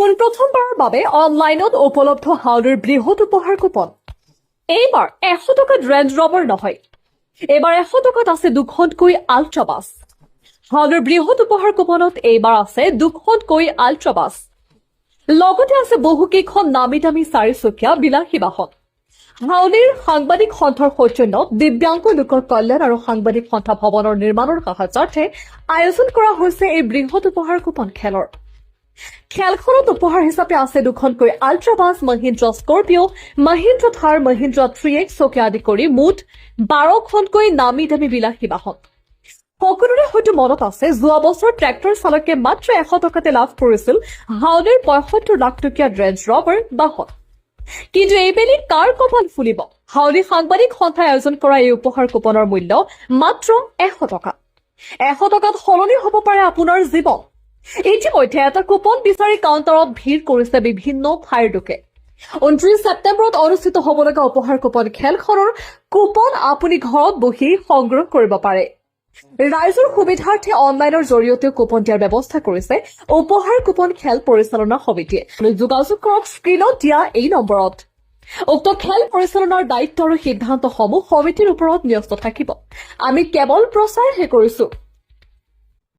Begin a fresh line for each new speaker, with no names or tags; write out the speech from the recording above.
পোনপ্ৰথমবাৰৰ বাবে অনলাইনত উপলব্ধ হাউলিৰ বৃহৎ উপহাৰ কুপন। এইবাৰ 100 টকাত ৰেঞ্জ ৰভাৰ নহয়, এইবাৰ 100 টকাত আছে দুখনকৈ আল্ট্ৰা বাছ। হাউলিৰ বৃহৎ উপহাৰ কুপনত এইবাৰ আছে দুখনকৈ আল্ট্ৰা বাছ, লগতে আছে বহুকেইখন নামী দামী চাৰিচকীয়া বিলাসী বাহন। হাউলিৰ সাংবাদিক সন্থাৰ সৌজন্যত দিব্যাংগ লোকৰ কল্যাণ আৰু সাংবাদিক সন্থা ভৱনৰ নিৰ্মাণৰ সাহায্যাৰ্থে আয়োজন কৰা হৈছে এই বৃহৎ উপহাৰ কুপন খেলৰ। খেলখনত উপহাৰ হিচাপে আছে দুখনকৈ Alturas, Mahindra Scorpio, Mahindra Thar, Mahindra 3X চকী আদি কৰি মুঠ 12খনকৈ নামী দামী বিলাসী বাহন। সকলোৰে হয়তো মনত আছে, যোৱা বছৰ ট্ৰেক্টৰ চালকে মাত্ৰ 100 টকাতে লাভ কৰিছিল হাউলিৰ 75 লাখ টকীয়া ৰেঞ্জ ৰভাৰ বাহন। কিন্তু এইবেলি কাৰ কপাল ফুলিব? হাউলি সাংবাদিক সন্থাই আয়োজন কৰা এই উপহাৰ কুপনৰ মূল্য মাত্ৰ 100 টকা। 100 টকাত সলনি হ'ব পাৰে আপোনাৰ জীৱন। ইতিমধ্যে এটা কুপন বিচাৰি কাউণ্টাৰত ভিৰ কৰিছে বিভিন্ন ঠাইৰ লোকে। 29 ছেপ্টেম্বৰত অনুষ্ঠিত হ'ব লগা উপহাৰ কুপন খেলখনৰ কুপন আপুনি ঘৰত বহি সংগ্ৰহ কৰিব পাৰে। ৰাইজৰ সুবিধাৰ্থে অনলাইনৰ জৰিয়তে কুপন দিয়াৰ ব্যৱস্থা কৰিছে উপহাৰ কুপন খেল পৰিচালনা সমিতিয়ে। যোগাযোগ কৰক স্ক্ৰীনত দিয়া এই নম্বৰত। উক্ত খেল পৰিচালনাৰ দায়িত্ব আৰু সিদ্ধান্তসমূহ সমিতিৰ ওপৰত ন্যস্ত থাকিব। আমি কেৱল প্ৰচাৰহে কৰিছো।